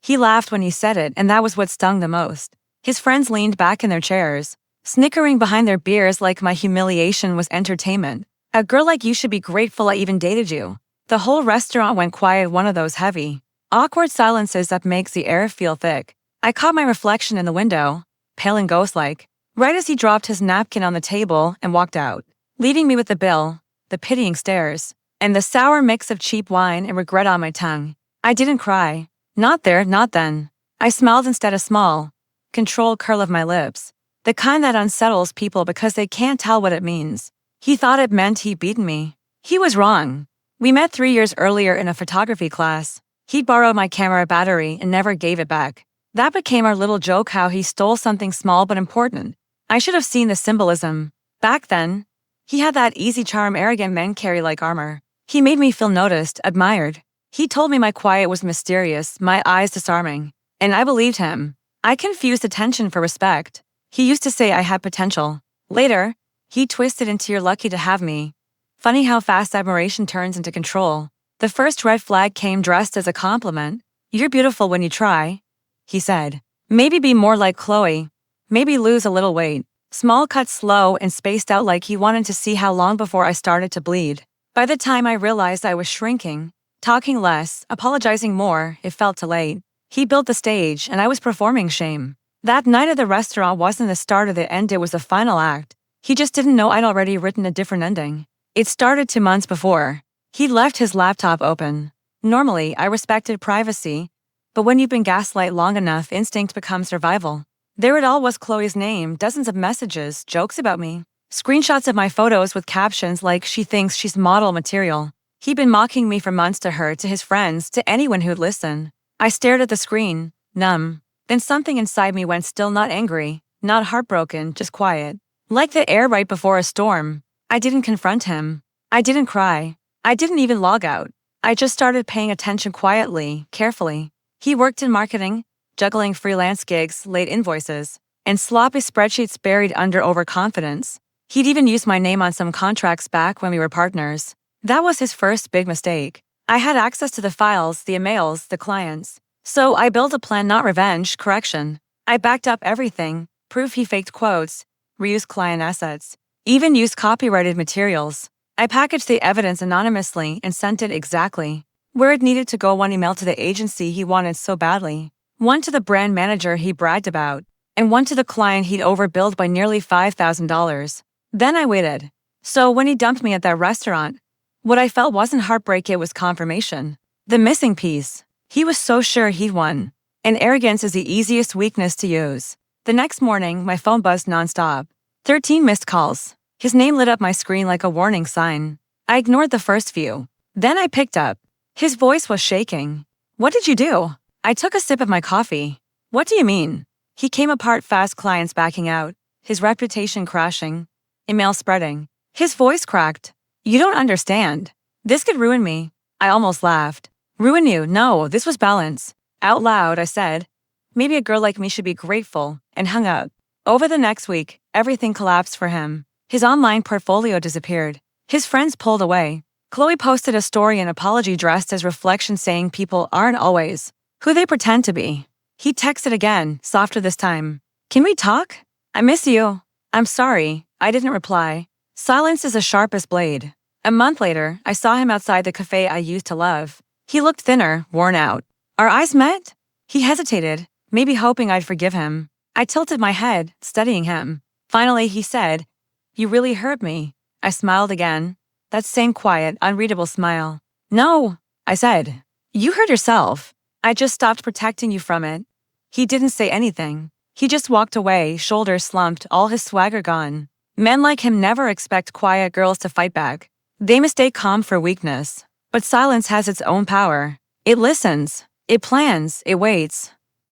He laughed when he said it, and that was what stung the most. His friends leaned back in their chairs, snickering behind their beers like my humiliation was entertainment. A girl like you should be grateful I even dated you. The whole restaurant went quiet, one of those heavy, awkward silences that makes the air feel thick. I caught my reflection in the window, pale and ghost-like, right as he dropped his napkin on the table and walked out, leaving me with the bill, the pitying stares, and the sour mix of cheap wine and regret on my tongue. I didn't cry. Not there, not then. I smiled instead, a small, controlled curl of my lips, the kind that unsettles people because they can't tell what it means. He thought it meant he'd beaten me. He was wrong. We met 3 years earlier in a photography class. He borrowed my camera battery and never gave it back. That became our little joke, how he stole something small but important. I should have seen the symbolism. Back then, he had that easy charm arrogant men carry like armor. He made me feel noticed, admired. He told me my quiet was mysterious, my eyes disarming. And I believed him. I confused attention for respect. He used to say I had potential. Later, he twisted into "you're lucky to have me." Funny how fast admiration turns into control. The first red flag came dressed as a compliment. "You're beautiful when you try," he said. "Maybe be more like Chloe. Maybe lose a little weight." Small cuts, slow and spaced out, like he wanted to see how long before I started to bleed. By the time I realized I was shrinking, talking less, apologizing more, it felt too late. He built the stage, and I was performing shame. That night at the restaurant wasn't the start of the end, it was the final act. He just didn't know I'd already written a different ending. It started 2 months before. He'd left his laptop open. Normally, I respected privacy, but when you've been gaslight long enough, instinct becomes survival. There it all was, Chloe's name, dozens of messages, jokes about me, screenshots of my photos with captions like "she thinks she's model material." He'd been mocking me for months, to her, to his friends, to anyone who'd listen. I stared at the screen, numb. Then something inside me went still, not angry, not heartbroken, just quiet. Like the air right before a storm. I didn't confront him. I didn't cry. I didn't even log out. I just started paying attention quietly, carefully. He worked in marketing, juggling freelance gigs, late invoices, and sloppy spreadsheets buried under overconfidence. He'd even used my name on some contracts back when we were partners. That was his first big mistake. I had access to the files, the emails, the clients. So I built a plan, not revenge, correction. I backed up everything, proof he faked quotes, reused client assets, even used copyrighted materials. I packaged the evidence anonymously and sent it exactly where it needed to go. One email to the agency he wanted so badly, one to the brand manager he bragged about, and one to the client he'd overbilled by nearly $5,000. Then I waited. So when he dumped me at that restaurant, what I felt wasn't heartbreak, it was confirmation. The missing piece. He was so sure he'd won. And arrogance is the easiest weakness to use. The next morning, my phone buzzed nonstop. 13 missed calls. His name lit up my screen like a warning sign. I ignored the first few. Then I picked up. His voice was shaking. "What did you do?" I took a sip of my coffee. "What do you mean?" He came apart fast, clients backing out, his reputation crashing, email spreading. His voice cracked. "You don't understand. This could ruin me." I almost laughed. "Ruin you? No, this was balance." Out loud, I said, "Maybe a girl like me should be grateful," and hung up. Over the next week, everything collapsed for him. His online portfolio disappeared. His friends pulled away. Chloe posted a story, an apology dressed as reflection, saying people aren't always who they pretend to be. He texted again, softer this time. "Can we talk? I miss you." "I'm sorry," I didn't reply. Silence is the sharpest blade. A month later, I saw him outside the cafe I used to love. He looked thinner, worn out. Our eyes met. He hesitated, maybe hoping I'd forgive him. I tilted my head, studying him. Finally, he said, "You really hurt me." I smiled again. That same quiet, unreadable smile. "No," I said. "You hurt yourself. I just stopped protecting you from it." He didn't say anything. He just walked away, shoulders slumped, all his swagger gone. Men like him never expect quiet girls to fight back. They mistake calm for weakness. But silence has its own power. It listens, it plans, it waits.